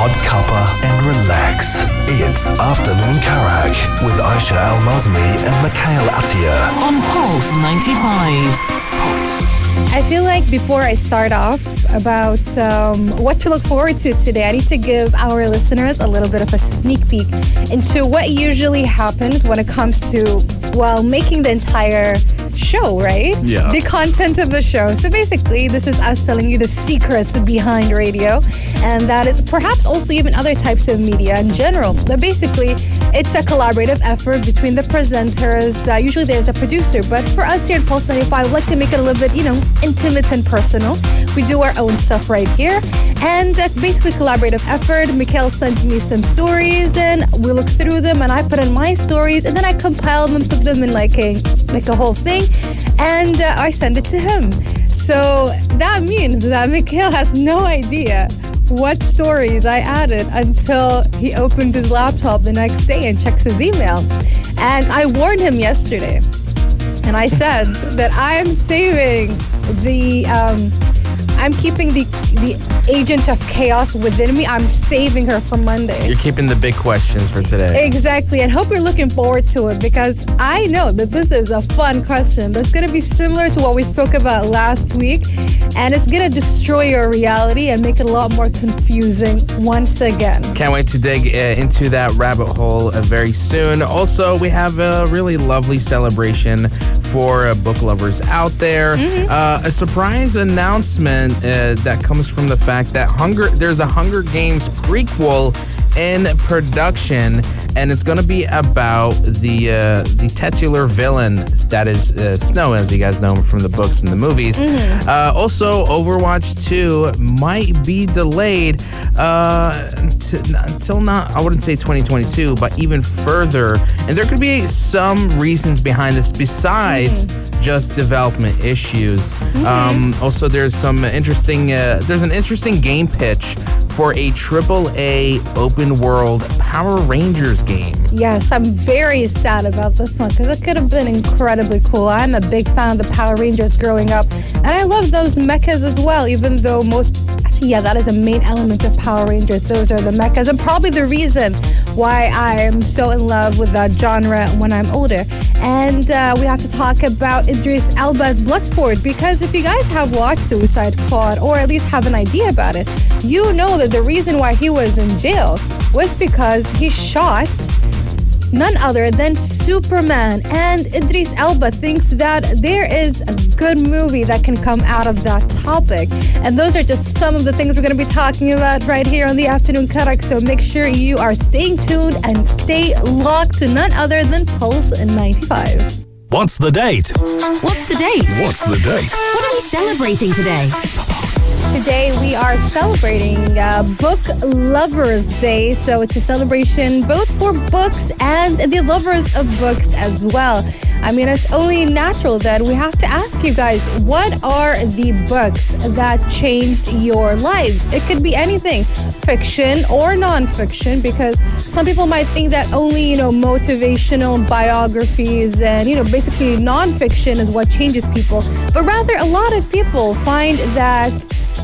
hot cuppa and relax. It's Afternoon Karak with Aisha Al-Nazmi and Mikhail Atiyah on Pulse 95. I feel like before I start off about what to look forward to today, I need to give our listeners a little bit of a sneak peek into what usually happens when it comes to, well, making the entire show, right? Yeah. The content of the show. So basically, this is us telling you the secrets behind radio, and that is perhaps also even other types of media in general. But basically, it's a collaborative effort between the presenters. Usually there's a producer, but for us here at Pulse 95, we like to make it a little bit, intimate and personal. We do our own stuff right here, and basically collaborative effort. Mikhail sends me some stories, and we look through them, and I put in my stories, and then I compile them, put them in like a whole thing, and I send it to him. So that means that Mikhail has no idea what stories I added until he opened his laptop the next day and checks his email. And I warned him yesterday, and I said that I am saving I'm keeping the agent of chaos within me. I'm saving her for Monday. You're keeping the big questions for today. Exactly, and hope you're looking forward to it, because I know that this is a fun question that's going to be similar to what we spoke about last week, and it's going to destroy your reality and make it a lot more confusing once again. Can't wait to dig into that rabbit hole very soon. Also, we have a really lovely celebration for book lovers out there. A surprise announcement that comes from the fact that there's a Hunger Games prequel in production, and it's going to be about the titular villain that is Snow, as you guys know from the books and the movies. Also, Overwatch 2 might be delayed until not, I wouldn't say 2022, but even further. And there could be some reasons behind this besides just development issues. Also, there's some interesting there's an interesting game pitch for a AAA open world Power Rangers game. Yes, I'm very sad about this one because it could have been incredibly cool. I'm a big fan of the Power Rangers growing up, and I love those mechas as well, even though that is a main element of Power Rangers. Those are the mechas, and probably the reason why I'm so in love with that genre when I'm older. And we have to talk about Idris Elba's Bloodsport, because if you guys have watched Suicide Squad, or at least have an idea about it, you know that the reason why he was in jail was because he shot none other than Superman. And Idris Elba thinks that there is a good movie that can come out of that topic. And those are just some of the things we're going to be talking about right here on the Afternoon Karak. So make sure you are staying tuned and stay locked to none other than Pulse 95. What's the date? What's the date? What's the date? What are we celebrating today? Today we are celebrating Book Lovers Day. So it's a celebration both for books and the lovers of books as well. I mean, it's only natural that we have to ask you guys, what are the books that changed your lives? It could be anything, fiction or non-fiction, because some people might think that only, motivational biographies and, basically non-fiction is what changes people. But rather, a lot of people find that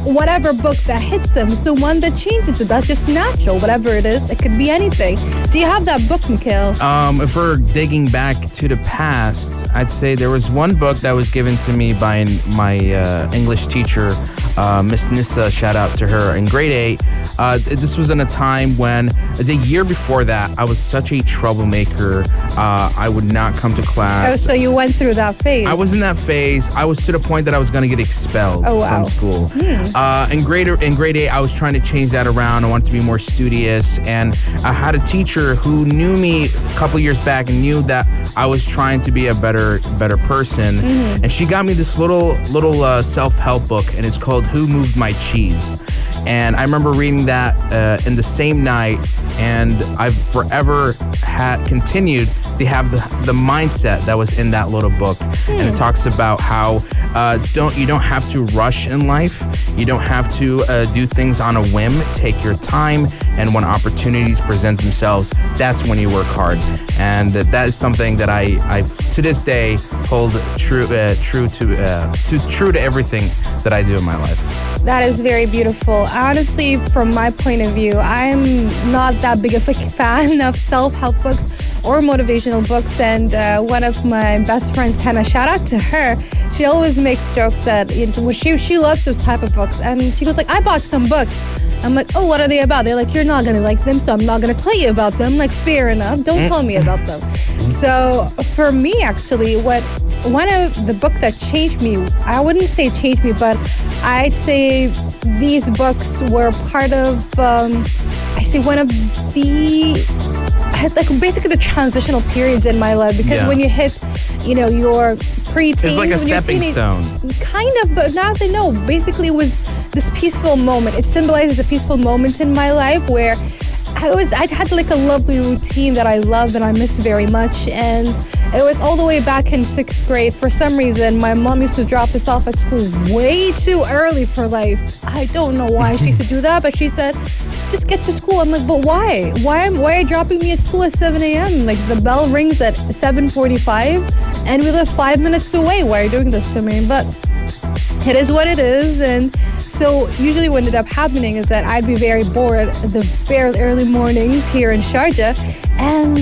whatever book that hits them is the one that changes it. That's just natural. Whatever it is, it could be anything. Do you have that book, Mikhail? If we're digging back to the past, I'd say there was one book that was given to me by my English teacher, Miss Nissa, shout out to her, in grade 8. This was in a time when, the year before that, I was such a troublemaker. I would not come to class. Oh, so you went through that phase. I was in that phase. I was to the point that I was going to get expelled from school. In grade 8, I was trying to change that around. I wanted to be more studious, and I had a teacher who knew me a couple years back and knew that I was trying to be a better person. And she got me this little self-help book, and it's called Who Moved My Cheese? And I remember reading that in the same night, and I've forever continued to have the mindset that was in that little book. And it talks about how you don't have to rush in life. You don't have to do things on a whim. Take your time, and when opportunities present themselves, that's when you work hard. And that is something that I to this day hold true to everything that I do in my life. That is very beautiful. Honestly, from my point of view, I'm not that big of a fan of self-help books or motivational books. And one of my best friends, Hannah, shout out to her. She always makes jokes that she loves those type of books. And she goes like, I bought some books. I'm like, oh, what are they about? They're like, you're not going to like them, so I'm not going to tell you about them. Like, fair enough. Don't tell me about them. So for me, actually, one of the book that changed me, I wouldn't say changed me, but I'd say these books were part of, one of the, like basically the transitional periods in my life. Because when you hit, your preteen. It's like a stepping stone. Kind of, but now they know. Basically, it was this peaceful moment. It symbolizes a peaceful moment in my life where I'd had like a lovely routine that I love and I miss very much. And it was all the way back in 6th grade. For some reason, my mom used to drop us off at school way too early for life. I don't know why she used to do that, but she said, just get to school. I'm like, but why? Why are you dropping me at school at 7 a.m.? Like the bell rings at 7:45 and we live 5 minutes away. Why are you doing this to me? But it is what it is. And so usually what ended up happening is that I'd be very bored the very early mornings here in Sharjah. And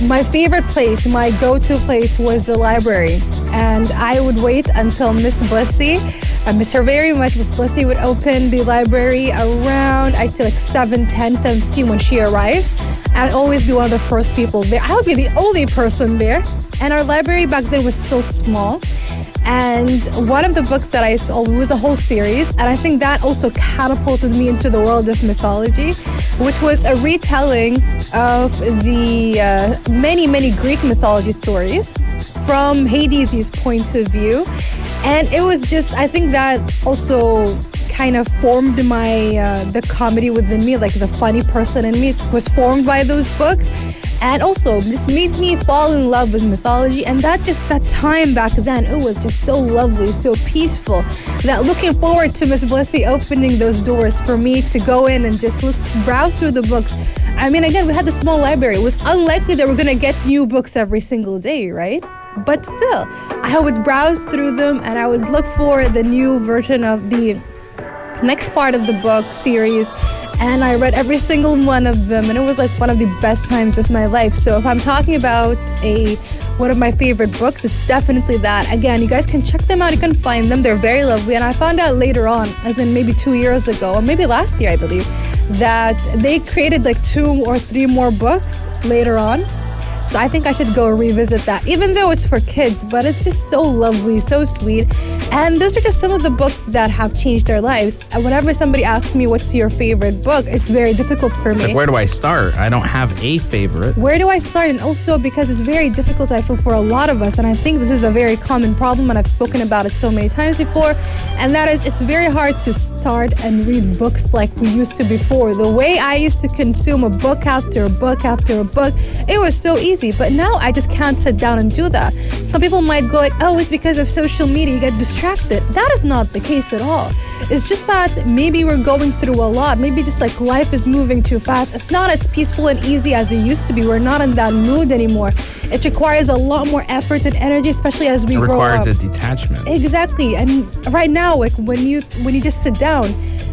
my favorite place, my go-to place was the library. And I would wait until Miss Blessy, I miss her very much, Miss Blessy would open the library around, I'd say like 7:10, 7:15 when she arrives. And I'd always be one of the first people there. I would be the only person there. And our library back then was still small. And one of the books that I saw was a whole series, and I think that also catapulted me into the world of mythology, which was a retelling of the many Greek mythology stories from Hades' point of view. And it was just, I think that also kind of formed the comedy within me, like the funny person in me was formed by those books. And also, this made me fall in love with mythology. And that time back then, it was just so lovely, so peaceful, that looking forward to Miss Blessy opening those doors for me to go in and just browse through the books. I mean, again, we had the small library. It was unlikely that we're going to get new books every single day, right? But still, I would browse through them and I would look for the new version of the next part of the book series. And I read every single one of them, and it was like one of the best times of my life. So if I'm talking about one of my favorite books, it's definitely that. Again, you guys can check them out. You can find them. They're very lovely. And I found out later on, as in maybe 2 years ago, or maybe last year, I believe, that they created like 2 or 3 more books later on. So I think I should go revisit that, even though it's for kids, but it's just so lovely, so sweet. And those are just some of the books that have changed our lives. And whenever somebody asks me what's your favorite book, it's very difficult for me. Like, where do I start? I don't have a favorite. Where do I start? And also because it's very difficult, I feel, for a lot of us. And I think this is a very common problem, and I've spoken about it so many times before. And that is, it's very hard to start and read books like we used to before. The way I used to consume a book after a book after a book, it was so easy. But now I just can't sit down and do that. Some people might go like, oh, it's because of social media, you get distracted. That is not the case at all. It's just that maybe we're going through a lot. Maybe just like life is moving too fast. It's not as peaceful and easy as it used to be. We're not in that mood anymore. It requires a lot more effort and energy, especially as we grow up. It requires a detachment. Exactly. And right now, like when you just sit down,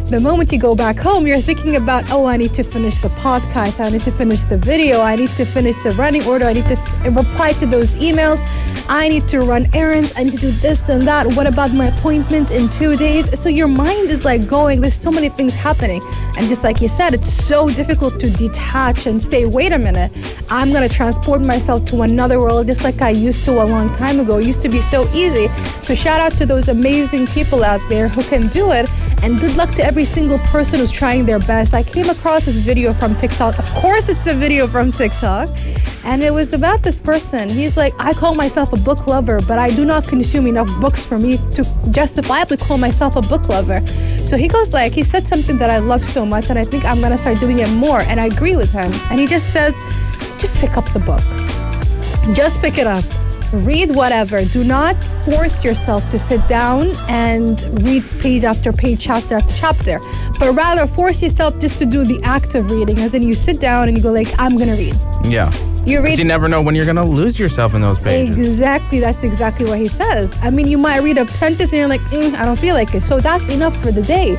the moment you go back home, you're thinking about, oh, I need to finish the podcast, I need to finish the video, I need to finish the running order, I need to reply to those emails, I need to run errands, I need to do this and that, what about my appointment in 2 days? So your mind is like going, there's so many things happening. And just like you said, it's so difficult to detach and say, wait a minute, I'm going to transport myself to another world just like I used to a long time ago. It used to be so easy. So shout out to those amazing people out there who can do it. And good luck to every single person who's trying their best. I came across this video from TikTok. Of course, it's a video from TikTok. And it was about this person. He's like, I call myself a book lover, but I do not consume enough books for me to justifiably call myself a book lover. So he goes like, he said something that I love so much, and I think I'm going to start doing it more. And I agree with him. And he just says, just pick up the book. Just pick it up. Read whatever. Do not force yourself to sit down and read page after page, chapter after chapter. but rather force yourself just to do the act of reading, as in you sit down and you go like, I'm gonna read. Yeah. You read. You never know when you're gonna lose yourself in those pages. Exactly, that's exactly what he says. I mean, you might read a sentence and you're like, I don't feel like it. So that's enough for the day.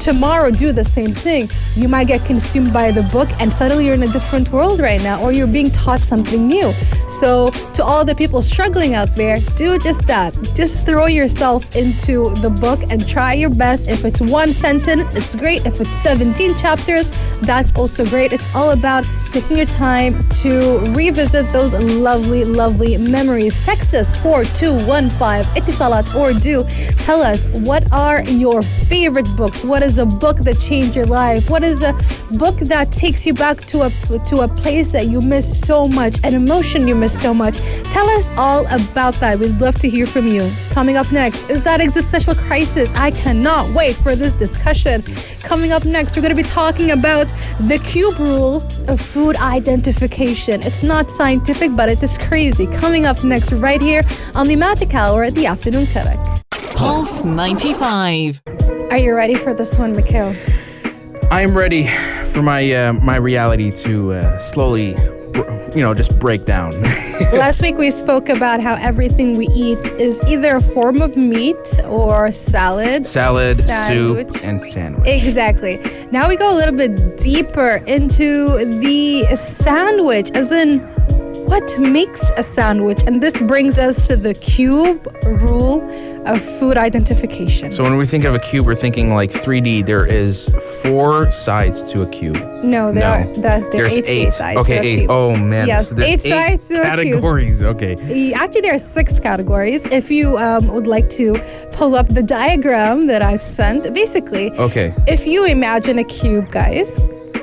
Tomorrow, do the same thing. You might get consumed by the book and suddenly you're in a different world right now, or you're being taught something new. So to all the people struggling out there, do just that. Just throw yourself into the book and try your best. If it's one sentence, it's great. If it's 17 chapters, that's also great. It's all about taking your time to revisit those lovely, lovely memories. Text us 4215 Etisalat or do tell us, what are your favorite books? What is a book that changed your life? What is a book that takes you back to a place that you miss so much, an emotion you miss so much? Tell us all about that. We'd love to hear from you. Coming up next is that existential crisis. I cannot wait for this discussion. Coming up next, we're going to be talking about the cube rule of food identification. It's not scientific, but it is crazy. Coming up next right here on the Magic Hour at the Afternoon Karak. Pulse 95. Are you ready for this one, Mikhail? I'm ready for my reality to slowly, just break down. Last week we spoke about how everything we eat is either a form of meat or salad, soup, and sandwich. Exactly. Now we go a little bit deeper into the sandwich, as in what makes a sandwich. And this brings us to the cube rule of food identification. So when we think of a cube, we're thinking like 3D. There is 4 sides to a cube. No, there's eight sides. Okay, to a 8. cube. Oh man. Yes, so there's 8 sides to categories. a cube. Okay. Actually, there are 6 categories. If you would like to pull up the diagram that I've sent, basically, okay. If you imagine a cube, guys,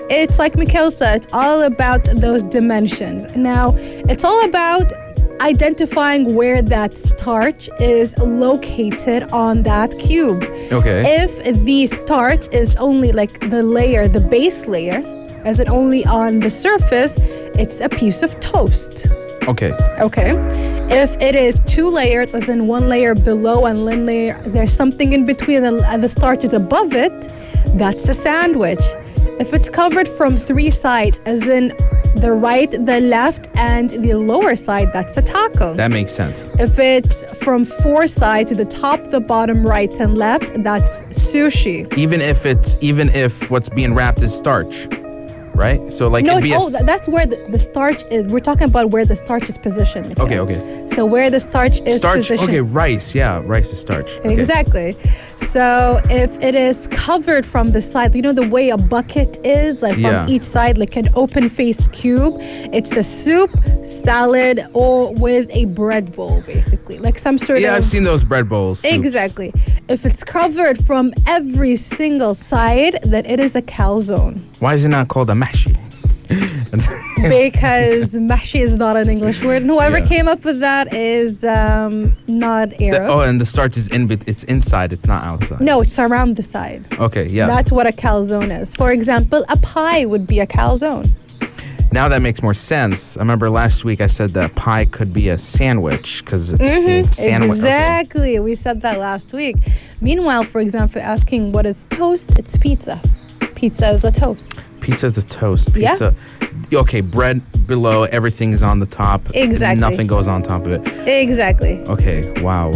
it's like Mikhail said, it's all about those dimensions. Now, it's all about identifying where that starch is located on that cube. Okay. If the starch is only like the base layer, as in only on the surface, it's a piece of toast. Okay. If it is 2 layers, as in 1 layer below and 1 layer, there's something in between and the starch is above it, that's a sandwich. If it's covered from 3 sides, as in the right, the left, and the lower side, that's a taco. That makes sense. If it's from 4 sides, the top, the bottom, right, and left, that's sushi. Even if what's being wrapped is starch, right? So like that's where the starch is. We're talking about where the starch is positioned. Okay. So where the starch is positioned. Okay, rice. Yeah, rice is starch. Okay. Exactly. So if it is covered from the side, the way a bucket is, like from each side, like an open-faced cube, it's a soup, salad, or with a bread bowl, basically. Like some sort of... Yeah, I've seen those bread bowls. Soups. Exactly. If it's covered from every single side, then it is a calzone. Why is it not called a mahshi? Because mahshi is not an English word. And whoever came up with that is not Arab. And the starch is it's inside, it's not outside. No, it's around the side. Okay, yeah. That's what a calzone is. For example, a pie would be a calzone. Now that makes more sense. I remember last week I said that pie could be a sandwich because it's sandwich. Exactly. Okay. We said that last week. Meanwhile, for example, asking what is toast, it's pizza. Pizza is a toast. Pizza is a toast. Pizza. Yeah. Okay, bread below, everything is on the top. Exactly. Nothing goes on top of it. Exactly. Okay, wow.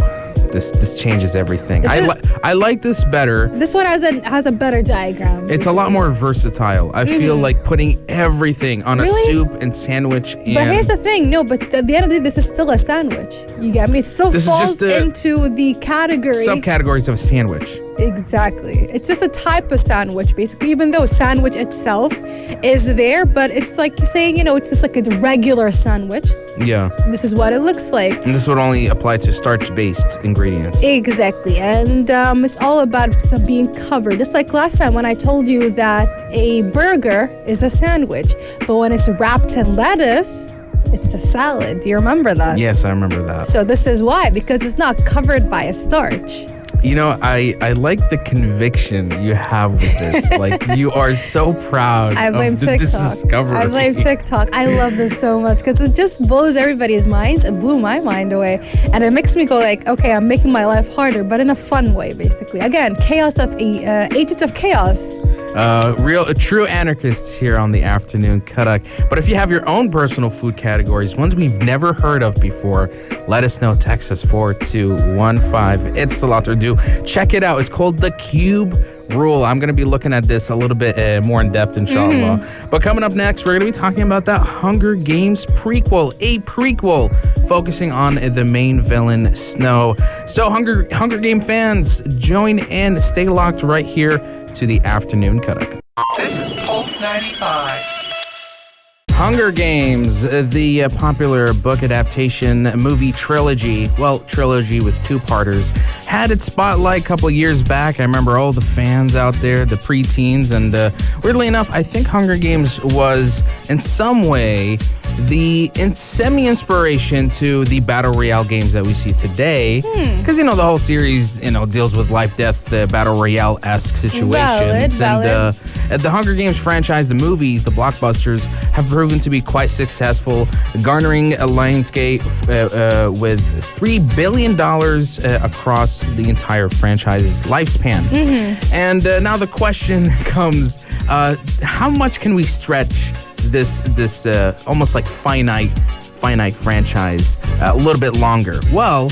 This changes everything. I like this better. This one has a better diagram. It's a lot more versatile. I feel like putting everything on a soup and sandwich. But here's the thing. No, but at the end of the day, this is still a sandwich. You get me? It still falls into the category. Subcategories of a sandwich. Exactly. It's just a type of sandwich, basically. Even though sandwich itself is there, but it's like saying, it's just like a regular sandwich. Yeah. This is what it looks like. And this would only apply to starch-based ingredients. Exactly. And it's all about being covered. Just like last time when I told you that a burger is a sandwich, but when it's wrapped in lettuce, it's a salad. Do you remember that? Yes, I remember that. So this is why, because it's not covered by a starch. I like the conviction you have with this. Like, you are so proud I blame of TikTok. this discovery. I blame TikTok. I love this so much because it just blows everybody's minds. It blew my mind away. And it makes me go like, okay, I'm making my life harder, but in a fun way, basically. Again, agents of chaos. True anarchists here on the afternoon Karak. But if you have your own personal food categories, ones we've never heard of before, let us know. Text us 4215. It's a lot to do. Check it out. It's called the Cube Rule. I'm going to be looking at this a little bit more in depth, inshallah. But coming up next, we're going to be talking about that Hunger Games prequel, a prequel focusing on the main villain, Snow. So Hunger Game fans, join in. Stay locked right here to the afternoon Karak. This is Pulse 95. Hunger Games, the popular book adaptation movie trilogy with two-parters, had its spotlight a couple of years back. I remember all the fans out there, the preteens, and weirdly enough, I think Hunger Games was in some way the semi-inspiration to the battle royale games that we see today. Because, the whole series, deals with life-death, battle royale-esque situations. Valid. And the Hunger Games franchise, the movies, the blockbusters, have proven to be quite successful, garnering a Lionsgate with $3 billion across the entire franchise's lifespan. And now the question comes, how much can we stretch this almost like finite franchise a little bit longer? Well,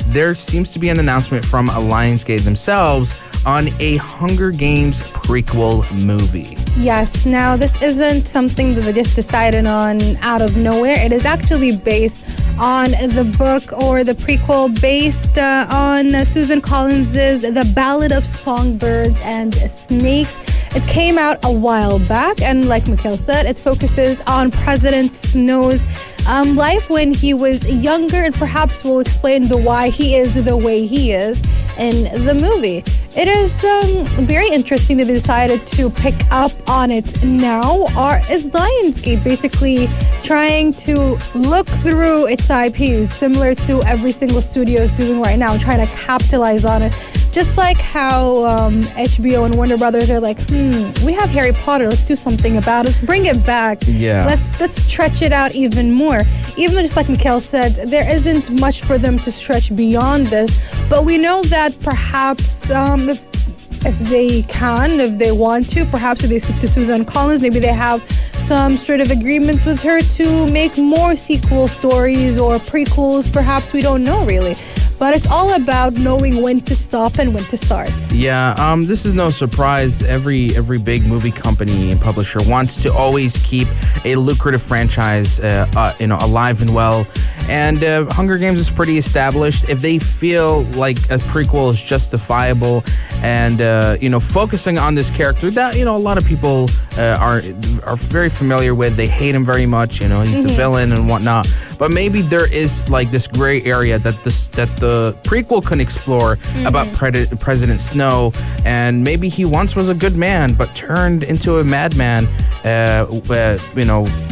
there seems to be an announcement from Lionsgate themselves on a Hunger Games prequel movie. Yes, now this isn't something that they just decided on out of nowhere. It is actually based on the book or the prequel based on Susan Collins's The Ballad of Songbirds and Snakes. It came out a while back, and like Mikhail said, it focuses on President Snow's life when he was younger, and perhaps will explain the why he is the way he is in the movie. It is very interesting that they decided to pick up on it now. Is Lionsgate basically trying to look through its IPs, similar to every single studio is doing right now, trying to capitalize on it? Just like how HBO and Warner Brothers are like, we have Harry Potter, let's do something about it. Let's bring it back. Yeah. Let's stretch it out even more. Even though, just like Mikhail said, there isn't much for them to stretch beyond this. But we know that perhaps if they want to, perhaps if they speak to Susan Collins, maybe they have some sort of agreement with her to make more sequel stories or prequels. Perhaps, we don't know really. But it's all about knowing when to stop and when to start. Yeah, this is no surprise. Every big movie company and publisher wants to always keep a lucrative franchise, alive and well. And Hunger Games is pretty established. If they feel like a prequel is justifiable, and focusing on this character that a lot of people are very familiar with, they hate him very much. He's the villain and whatnot. But maybe there is like this gray area that the prequel can explore about President Snow, and maybe he once was a good man but turned into a madman,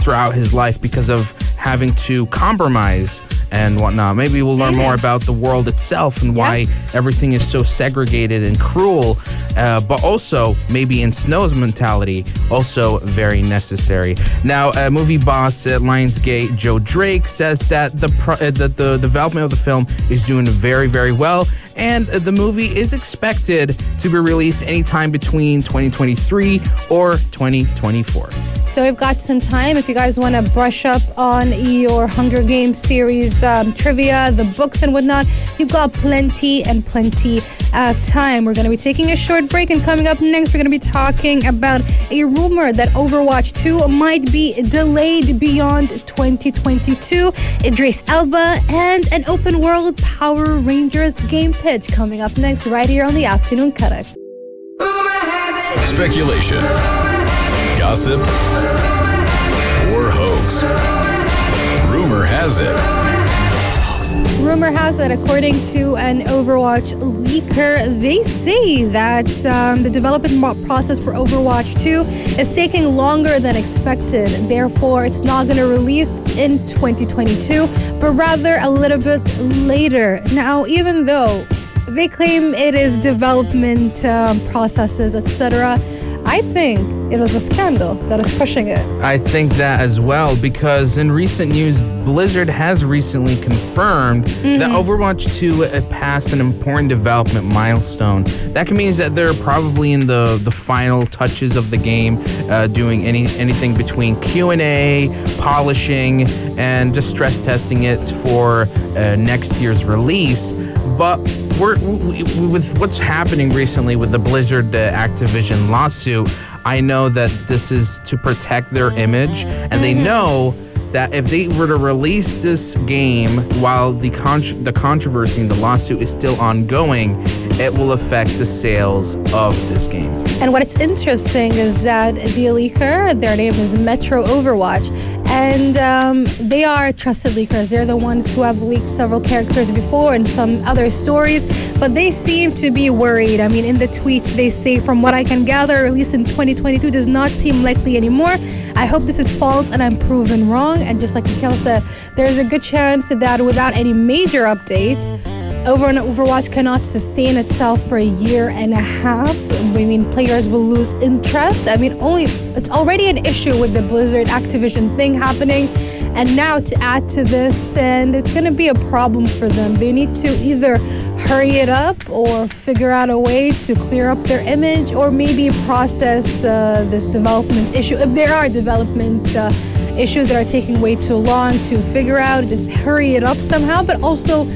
throughout his life because of having to compromise and whatnot. Maybe we'll learn more about the world itself and why everything is so segregated and cruel, but also maybe in Snow's mentality, also very necessary. Now, movie boss at Lionsgate, Joe Drake, says that the development of the film is doing very, very well, and the movie is expected to be released anytime between 2023 or 2024. So we've got some time. If you guys want to brush up on your Hunger Games series trivia, the books and whatnot, you've got plenty and plenty of time. We're going to be taking a short break, and coming up next, we're going to be talking about a rumor that Overwatch 2 might be delayed beyond 2022, Idris Elba, and an open world Power Rangers game pitch coming up next right here on the Afternoon Karak. Speculation, gossip, or hoax. Rumor has it, according to an Overwatch leaker, they say that the development process for Overwatch 2 is taking longer than expected. Therefore, it's not going to release in 2022, but rather a little bit later. Now, even though They claim it is development processes, etc. I think it was a scandal that is pushing it. I think that as well, because in recent news, Blizzard has recently confirmed that Overwatch 2 passed an important development milestone. That means that they're probably in the final touches of the game, doing anything between Q&A, polishing, and just stress testing it for next year's release. But with what's happening recently with the Blizzard Activision lawsuit, I know that this is to protect their image, and they know that if they were to release this game while the controversy and the lawsuit is still ongoing, it will affect the sales of this game. And what's interesting is that the leaker, their name is Metro Overwatch, and they are trusted leakers. They're the ones who have leaked several characters before and some other stories, but they seem to be worried. I mean, in the tweets, they say, from what I can gather, release in 2022 does not seem likely anymore. I hope this is false and I'm proven wrong. And just like Mikhail said, there's a good chance that without any major updates, Overwatch cannot sustain itself for a year and a half. I mean, players will lose interest. I mean, it's already an issue with the Blizzard Activision thing happening, and now to add to this, and it's going to be a problem for them. They need to either hurry it up or figure out a way to clear up their image, or maybe process this development issue. If there are development issues that are taking way too long to figure out, just hurry it up somehow, but also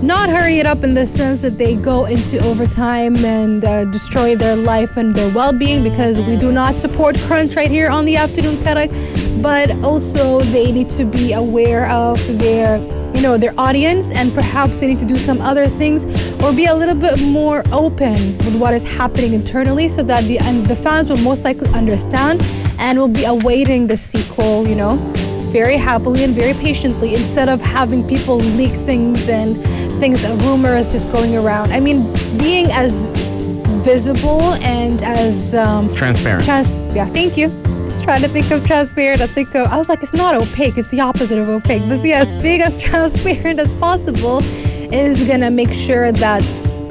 not hurry it up in the sense that they go into overtime and destroy their life and their well-being, because we do not support crunch right here on the afternoon Karak. But also they need to be aware of their audience, and perhaps they need to do some other things or be a little bit more open with what is happening internally, so that the fans will most likely understand and will be awaiting the sequel, very happily and very patiently, instead of having people leak things and rumors just going around. I mean, being as visible and as transparent. Thank you. Just trying to think of transparent. I was like, it's not opaque. It's the opposite of opaque. But yes, being as transparent as possible is gonna make sure that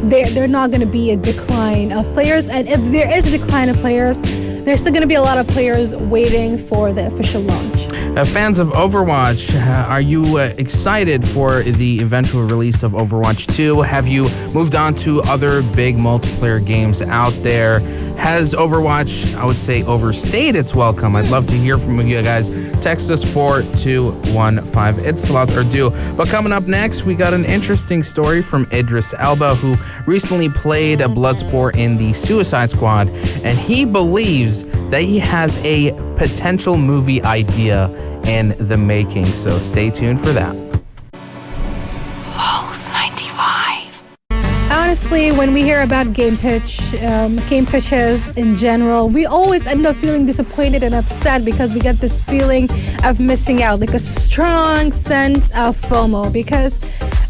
they're not gonna be a decline of players. And if there is a decline of players, there's still going to be a lot of players waiting for the official launch. Fans of Overwatch, are you excited for the eventual release of Overwatch 2? Have you moved on to other big multiplayer games out there? Has Overwatch, I would say, overstayed its welcome? I'd love to hear from you guys. Text us 4215. It's Salat Urdu. But coming up next, we got an interesting story from Idris Elba, who recently played a Bloodsport in the Suicide Squad, and he believes that he has a potential movie idea in the making. So stay tuned for that. Pulse 95. Honestly, when we hear about game pitches in general, we always end up feeling disappointed and upset, because we get this feeling of missing out, like a strong sense of FOMO, because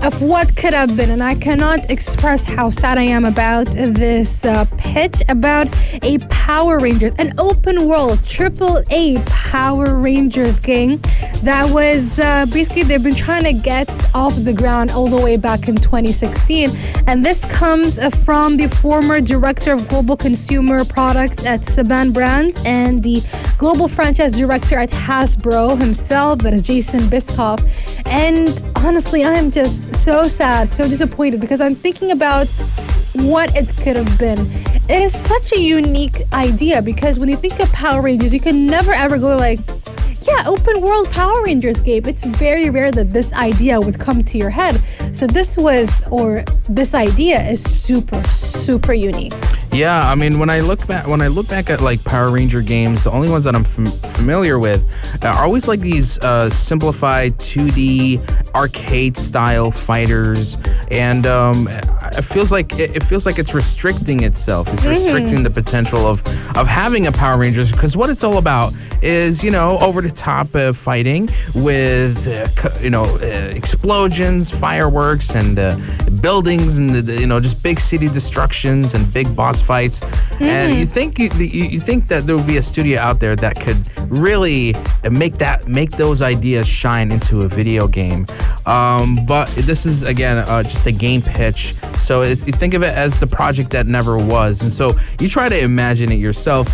of what could have been. And I cannot express how sad I am about this pitch about a Power Rangers, an open world AAA Power Rangers game that was basically, they've been trying to get off the ground all the way back in 2016. And this comes from the former director of global consumer products at Saban Brands and the global franchise director at Hasbro himself, that is Jason Bischoff. And honestly, I am just so sad, so disappointed, because I'm thinking about what it could have been. It is such a unique idea, because when you think of Power Rangers, you can never ever go like, yeah, open world Power Rangers game. It's very rare that this idea would come to your head. So this idea is super, super unique. Yeah, I mean, when I look back at like Power Ranger games, the only ones that I'm familiar with are always like these simplified 2D arcade style fighters, and it feels like it's restricting itself. It's restricting the potential of having a Power Rangers, because what it's all about is, over the top fighting with explosions, fireworks, and buildings and just big city destructions and big boss fights. And you think that there would be a studio out there that could really make those ideas shine into a video game. But this is again just a game pitch. So you think of it as the project that never was, and so you try to imagine it yourself.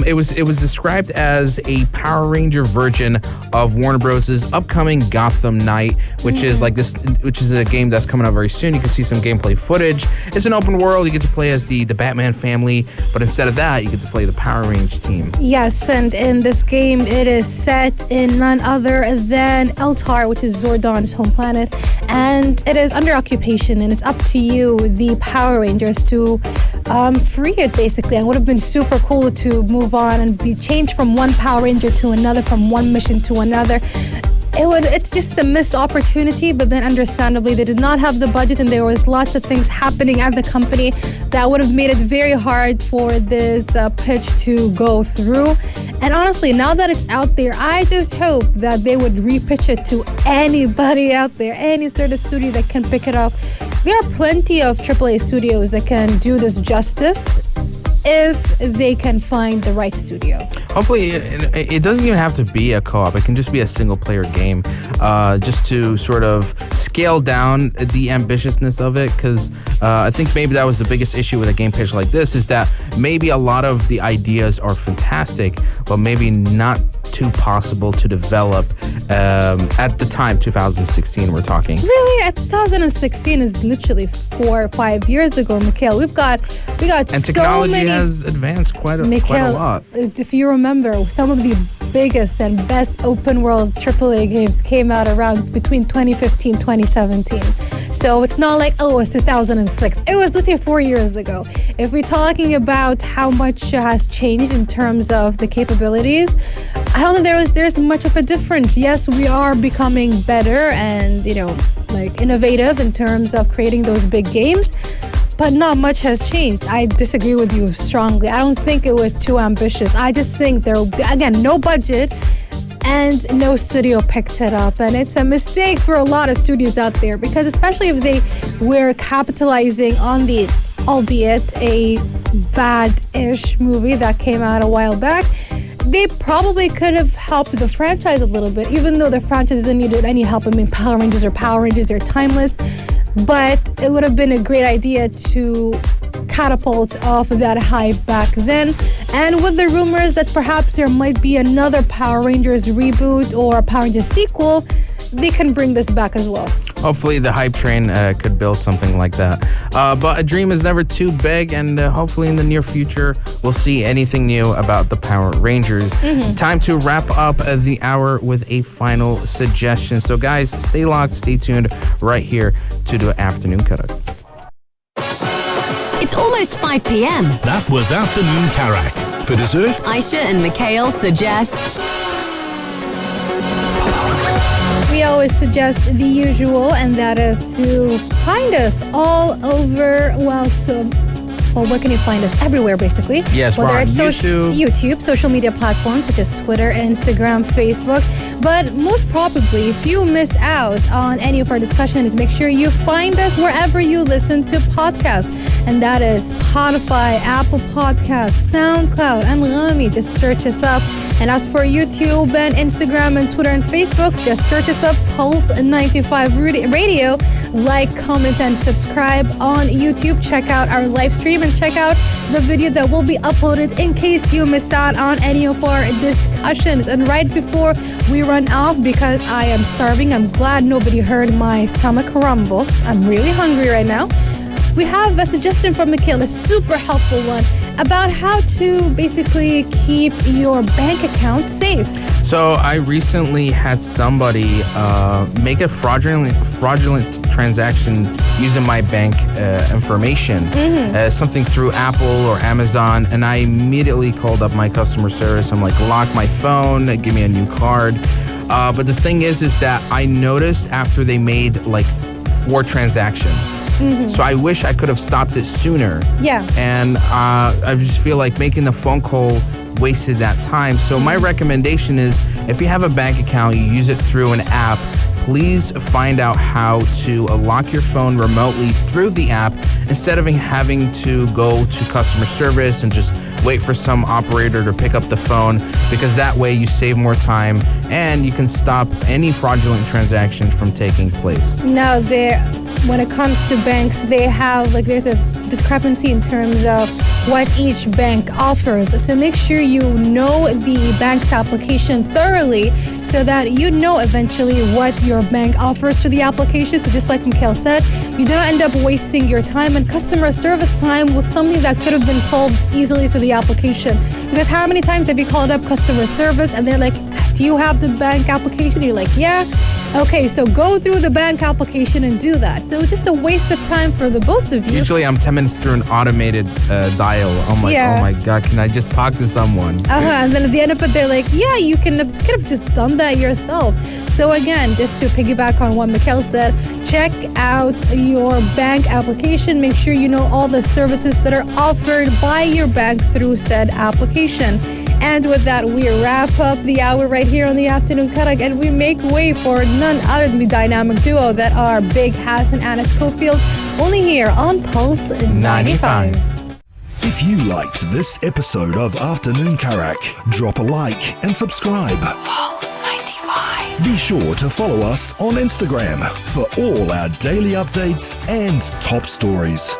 It was described as a Power Ranger version of Warner Bros.'s upcoming Gotham Knight, which is a game that's coming out very soon. You can see some gameplay footage. It's an open world. You get to play as the Batman family, but instead of that, you get to play the Power Rangers team. Yes, and in this game, it is set in none other than Eltar, which is Zordon's home planet, and it is under occupation, and it's up to you, the Power Rangers, to free it, basically. And it would have been super cool to move on and be changed from one Power Ranger to another, from one mission to another. It's just a missed opportunity, but then understandably they did not have the budget, and there was lots of things happening at the company that would have made it very hard for this pitch to go through. And honestly, now that it's out there, I just hope that they would repitch it to anybody out there, any sort of studio that can pick it up. There are plenty of AAA studios that can do this justice if they can find the right studio. Hopefully, it doesn't even have to be a co-op. It can just be a single-player game, just to sort of scale down the ambitiousness of it. Because I think maybe that was the biggest issue with a game pitch like this, is that maybe a lot of the ideas are fantastic, but maybe not too possible to develop at the time, 2016 we're talking. Really? 2016 is literally 4 or 5 years ago, Mikhail. We got and technology so many has advanced quite a lot. If you remember, some of the biggest and best open world AAA games came out around between 2015 2017. So it's not like, oh, it's 2006. It was literally 4 years ago. If we're talking about how much has changed in terms of the capabilities, I don't think there's much of a difference. Yes, we are becoming better and, innovative in terms of creating those big games, but not much has changed. I disagree with you strongly. I don't think it was too ambitious. I just think no budget and no studio picked it up. And it's a mistake for a lot of studios out there, because especially if they were capitalizing on the, albeit a bad-ish movie that came out a while back, they probably could have helped the franchise a little bit, even though the franchise doesn't need any help. I mean, Power Rangers are Power Rangers, they're timeless. But it would have been a great idea to catapult off of that hype back then. And with the rumors that perhaps there might be another Power Rangers reboot or a Power Rangers sequel, they can bring this back as well. Hopefully the hype train could build something like that. But a dream is never too big, and hopefully in the near future we'll see anything new about the Power Rangers. Time to wrap up the hour with a final suggestion. So guys, stay locked, stay tuned right here to the Afternoon Karak. It's almost 5 p.m. That was Afternoon Karak. For dessert, Aisha and Mikhail suggest... We always suggest the usual, and that is to find us all over, where can you find us? Everywhere, basically. Yes, we're on YouTube, social media platforms such as Twitter, Instagram, Facebook. But most probably, if you miss out on any of our discussions, make sure you find us wherever you listen to podcasts. And that is Spotify, Apple Podcasts, SoundCloud, and Rami. Just search us up. And as for YouTube and Instagram and Twitter and Facebook, just search us up, Pulse 95 Radio. Like, comment, and subscribe on YouTube. Check out our live stream and check out the video that will be uploaded in case you missed out on any of our discussions. And right before we run off, because I am starving, I'm glad nobody heard my stomach rumble. I'm really hungry right now. We have a suggestion from Mikhail, a super helpful one, about how to basically keep your bank account safe. So I recently had somebody make a fraudulent transaction using my bank information, something through Apple or Amazon, and I immediately called up my customer service. I'm like, lock my phone, give me a new card. But the thing is that I noticed after they made like 4 transactions. So I wish I could have stopped it sooner. Yeah. And I just feel like making the phone call wasted that time. So my recommendation is, if you have a bank account, you use it through an app, please find out how to lock your phone remotely through the app instead of having to go to customer service and just wait for some operator to pick up the phone, because that way you save more time and you can stop any fraudulent transaction from taking place. Now, when it comes to banks, they have, there's a discrepancy in terms of what each bank offers. So make sure you know the bank's application thoroughly so that you know eventually what your bank offers to the application. So just like Mikhail said, you don't end up wasting your time and customer service time with something that could have been solved easily through the application. Because how many times have you called up customer service and they're like, do you have the bank application? You're like, yeah. Okay, so go through the bank application and do that. So it's just a waste of time for the both of you. Usually I'm 10 minutes through an automated dial. I'm like, oh my God, can I just talk to someone? And then at the end of it, they're like, yeah, you could have just done that yourself. So again, just to piggyback on what Mikhail said, check out your bank application. Make sure you know all the services that are offered by your bank through said application. And with that, we wrap up the hour right here on the Afternoon Karak, and we make way for none other than the dynamic duo that are Big Hass and Anna Schofield, only here on Pulse 95. If you liked this episode of Afternoon Karak, drop a like and subscribe. Pulse 95. Be sure to follow us on Instagram for all our daily updates and top stories.